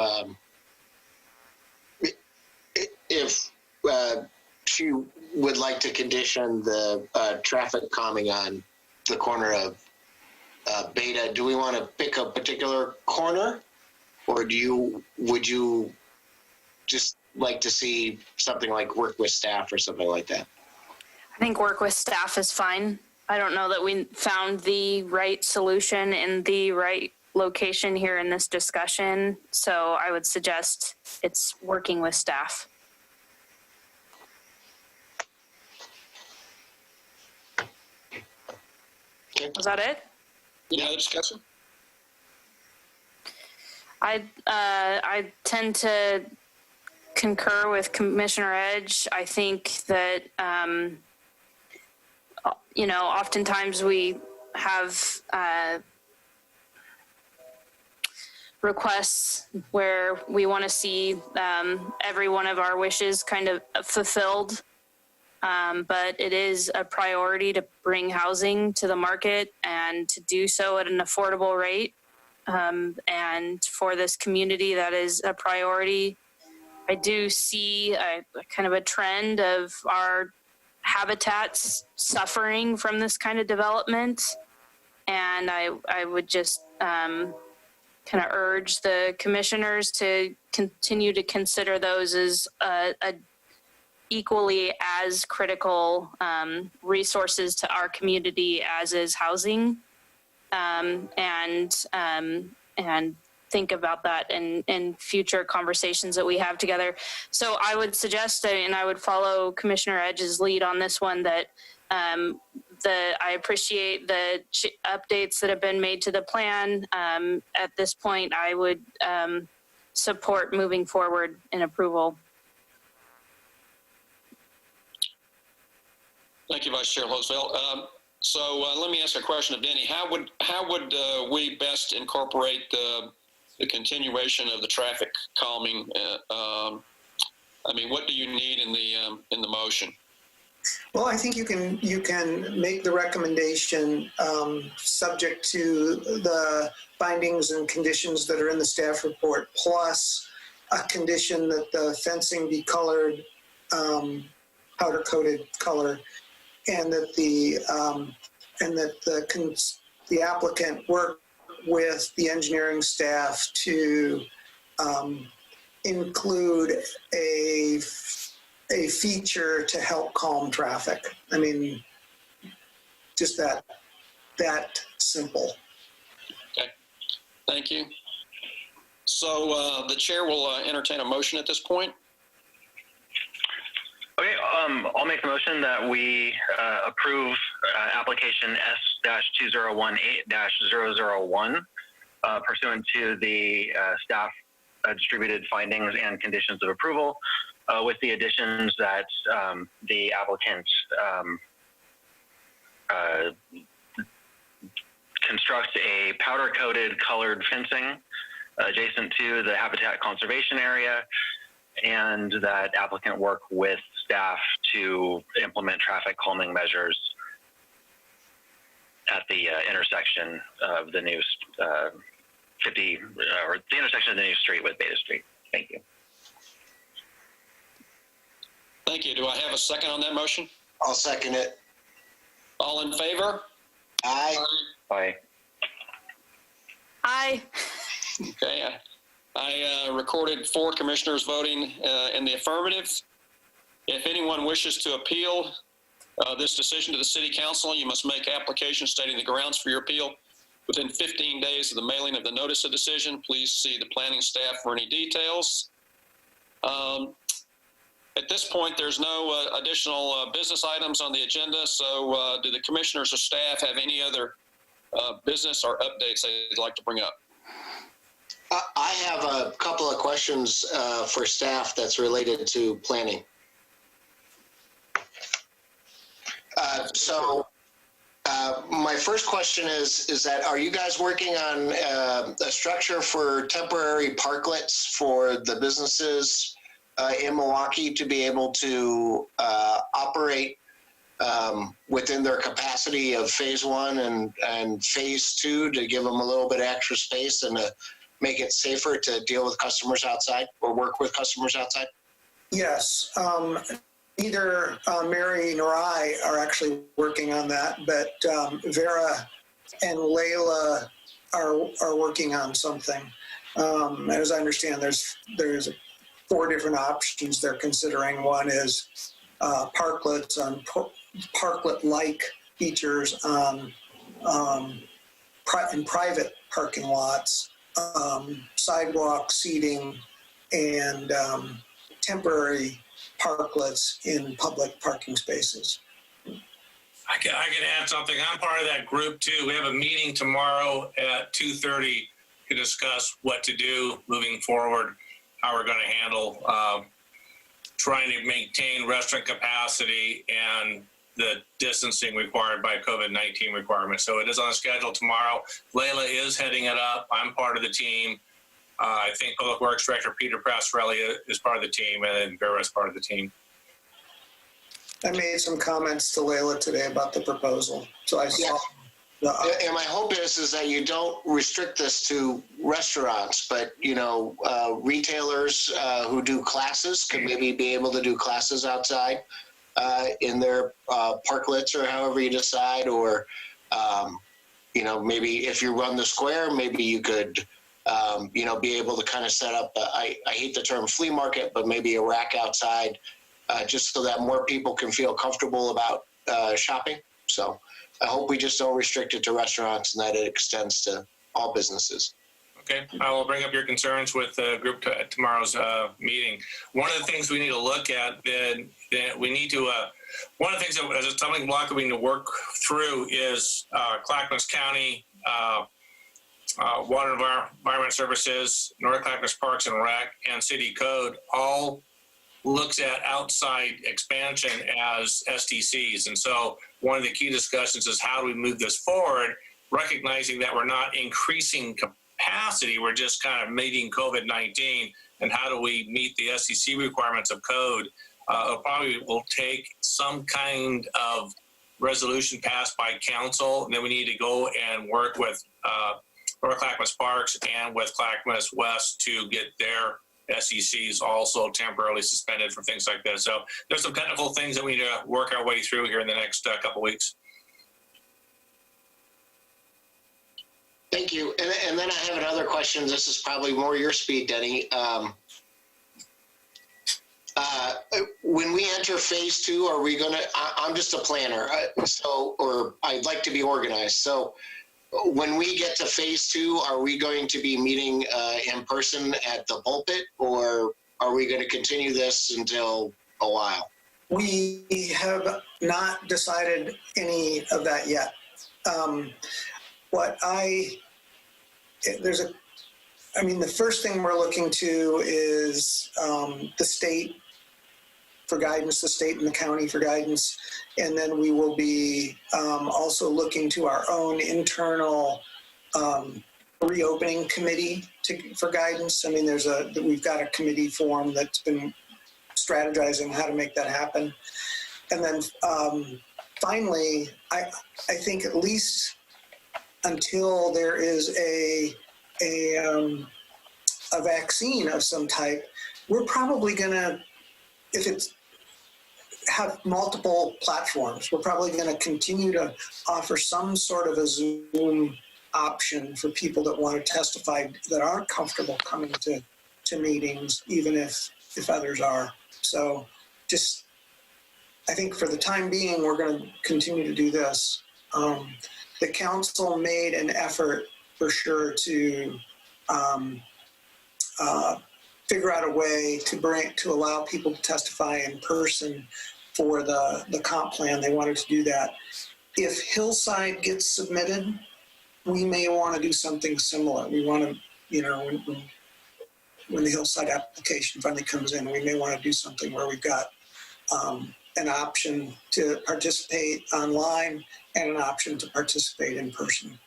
she would like to condition the traffic calming on the corner of Beta. Do we want to pick a particular corner, or would you just like to see something like work with staff or something like that? I think work with staff is fine. I don't know that we found the right solution in the right location here in this discussion. So I would suggest it's working with staff. Was that it? Any other discussion? I tend to concur with Commissioner Edge. I think that, oftentimes we have requests where we want to see every one of our wishes kind of fulfilled. But it is a priority to bring housing to the market and to do so at an affordable rate. And for this community, that is a priority. I do see a kind of a trend of our habitats suffering from this kind of development. And I would just kind of urge the commissioners to continue to consider those as a equally as critical resources to our community as is housing, and think about that in future conversations that we have together. So I would suggest, and I would follow Commissioner Edge's lead on this one, that I appreciate the updates that have been made to the plan. At this point, I would support moving forward in approval. Thank you, Vice Chair Loseville. So let me ask a question of Denny. How would we best incorporate the continuation of the traffic calming? What do you need in the motion? Well, I think you can make the recommendation subject to the findings and conditions that are in the staff report, plus a condition that the fencing be colored, powder coated color, and that the applicant work with the engineering staff to include a feature to help calm traffic. I mean, just that simple. Okay, thank you. So the chair will entertain a motion at this point. Okay, I'll make the motion that we approve application S-2018-001 pursuant to the staff distributed findings and conditions of approval, with the additions that the applicant construct a powder-coated colored fencing adjacent to the habitat conservation area, and that applicant work with staff to implement traffic calming measures at the intersection of the new the intersection of the new street with Beta Street. Thank you. Thank you. Do I have a second on that motion? I'll second it. All in favor? Aye. Aye. Aye. Okay. I recorded 4 commissioners voting in the affirmative. If anyone wishes to appeal this decision to the City Council, you must make application stating the grounds for your appeal within 15 days of the mailing of the notice of decision. Please see the planning staff for any details. At this point, there's no additional business items on the agenda, so do the commissioners or staff have any other business or updates they'd like to bring up? I have a couple of questions for staff that's related to planning. My first question is that, are you guys working on a structure for temporary parklets for the businesses in Milwaukee to be able to operate within their capacity of phase 1 and phase 2 to give them a little bit of extra space and to make it safer to deal with customers outside or work with customers outside? Yes. Neither Mary nor I are actually working on that, but Vera and Layla are working on something. As I understand, there's 4 different options they're considering. One is parklets on parklet-like features on in private parking lots, sidewalk seating, and temporary parklets in public parking spaces. I can add something. I'm part of that group too. We have a meeting tomorrow at 2:30 to discuss what to do moving forward, how we're going to handle trying to maintain restaurant capacity and the distancing required by COVID-19 requirements. So it is on the schedule tomorrow. Layla is heading it up. I'm part of the team. I think Public Works Director Peter Pastorelli is part of the team, and then Vera is part of the team. I made some comments to Layla today about the proposal. So I saw And my hope is that you don't restrict this to restaurants, but, you know, retailers who do classes could maybe be able to do classes outside in their parklets or however you decide, or, you know, maybe if you run the square, maybe you could, you know, be able to kind of set up, I hate the term flea market, but maybe a rack outside just so that more people can feel comfortable about shopping. So I hope we just don't restrict it to restaurants and that it extends to all businesses. Okay, I will bring up your concerns with the group at tomorrow's meeting. One of the things we need to look at, then we need to, one of the things that as a stumbling block that we need to work through is Clackamas County Water and Environment Services, North Clackamas Parks and Rec, and City Code all looks at outside expansion as STCs. And so one of the key discussions is how do we move this forward, recognizing that we're not increasing capacity, we're just kind of meeting COVID-19, and how do we meet the SEC requirements of code? It probably will take some kind of resolution passed by council, and then we need to go and work with North Clackamas Parks and with Clackamas West to get their SECs also temporarily suspended for things like this. So there's some technical things that we need to work our way through here in the next couple weeks. Thank you. And then I have another question. This is probably more your speed, Denny. When we enter phase 2, are we going to, I'm just a planner, or I'd like to be organized. So when we get to phase 2, are we going to be meeting in person at the pulpit, or are we going to continue this until a while? We have not decided any of that yet. The first thing we're looking to is the state for guidance, the state and the county for guidance. And then we will be also looking to our own internal reopening committee for guidance. I mean, we've got a committee form that's been strategizing how to make that happen. And then finally, I think at least until there is a vaccine of some type, we're probably gonna, if it's have multiple platforms, we're probably gonna continue to offer some sort of a Zoom option for people that want to testify that aren't comfortable coming to meetings, even if others are. So just, I think for the time being, we're gonna continue to do this. The council made an effort for sure to figure out a way to allow people to testify in person for the comp plan. They wanted to do that. If Hillside gets submitted, we may want to do something similar. We want to, when the Hillside application finally comes in, we may want to do something where we've got an option to participate online and an option to participate in person.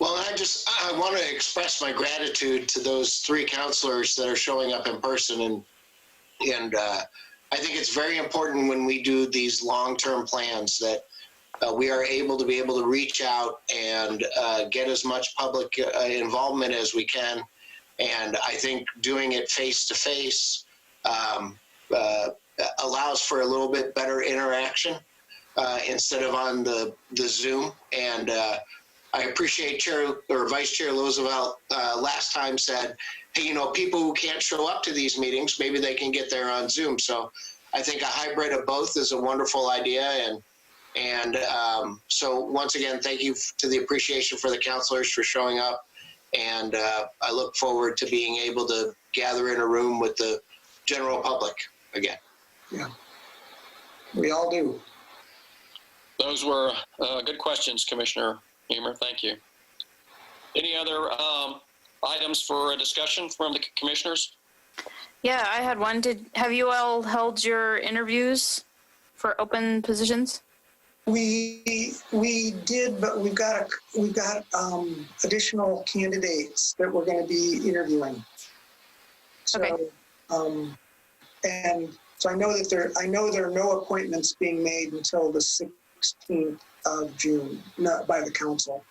Well, I want to express my gratitude to those 3 counselors that are showing up in person, and I think it's very important when we do these long-term plans that we are able to reach out and get as much public involvement as we can. And I think doing it face-to-face allows for a little bit better interaction instead of on the Zoom. And I appreciate Vice Chair Roosevelt last time said, hey, people who can't show up to these meetings, maybe they can get there on Zoom. So I think a hybrid of both is a wonderful idea. And And so once again, thank you to the appreciation for the counselors for showing up. And I look forward to being able to gather in a room with the general public again. Yeah, we all do. Those were good questions, Commissioner Humer. Thank you. Any other items for a discussion from the commissioners? Yeah, I had one. Have you all held your interviews for open positions? We did, but we've got additional candidates that we're going to be interviewing. So, Okay. And so I know that there are no appointments being made until the 16th of June, not by the council.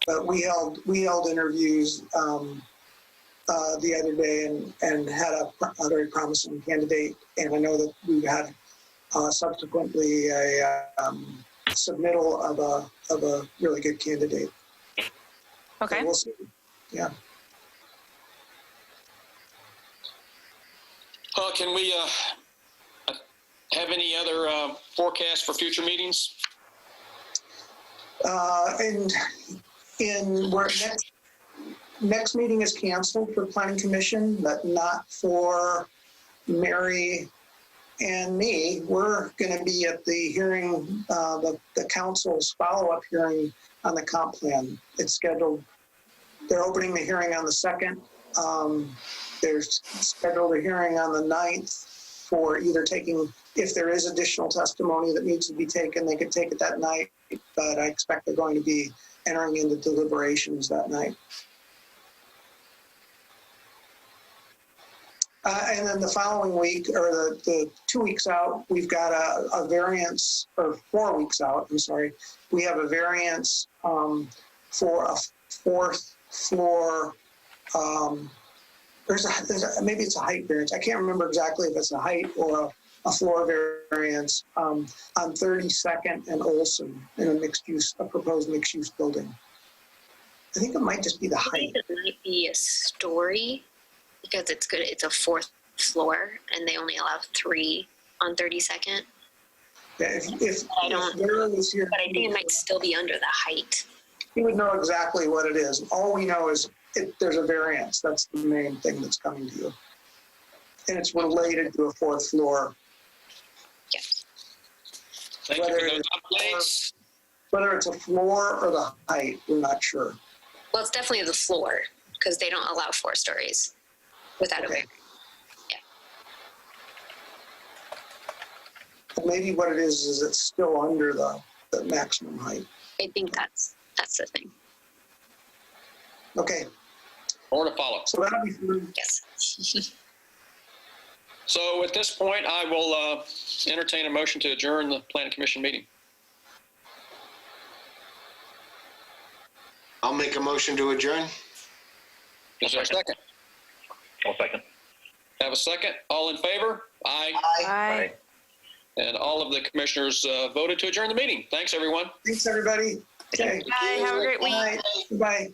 But we held interviews the other day and had a very promising candidate, and I know that we've had subsequently a submittal of a really good candidate. Okay. So we'll see. Yeah. Can we have any other forecasts for future meetings? And where next meeting is canceled for Planning Commission, but not for Mary and me. We're going to be at the hearing, the council's follow-up hearing on the comp plan. It's scheduled. They're opening the hearing on the 2nd. There's scheduled a hearing on the 9th for either taking, if there is additional testimony that needs to be taken, they could take it that night, but I expect they're going to be entering into deliberations that night. And then the following week, or the 2 weeks out, we've got a variance, or 4 weeks out, I'm sorry. We have a variance for a 4th floor, maybe it's a height variance. I can't remember exactly if it's a height or a floor variance on 32nd and Olson in a proposed mixed use building. I think it might just be the height. It might be a story because it's good. It's a 4th floor and they only allow 3 on 32nd. Yeah, if Darren was here, But I think it might still be under the height. he would know exactly what it is. All we know is there's a variance. That's the main thing that's coming to you. And it's related to a 4th floor. Yeah. Thank you for those updates. Whether it's a floor or the height, we're not sure. Well, it's definitely the floor because they don't allow 4 stories without a variance. Maybe what it is it's still under the maximum height. I think that's the thing. Okay, More to follow. so that'll be fun. Yes. So at this point, I will entertain a motion to adjourn the Planning Commission meeting. I'll make a motion to adjourn. Is there a second? I'll second. Have a second? All in favor? Aye. Bye. And all of the commissioners voted to adjourn the meeting. Thanks, everyone. Thanks, everybody. Okay. Bye. Have a great week. Bye. Bye.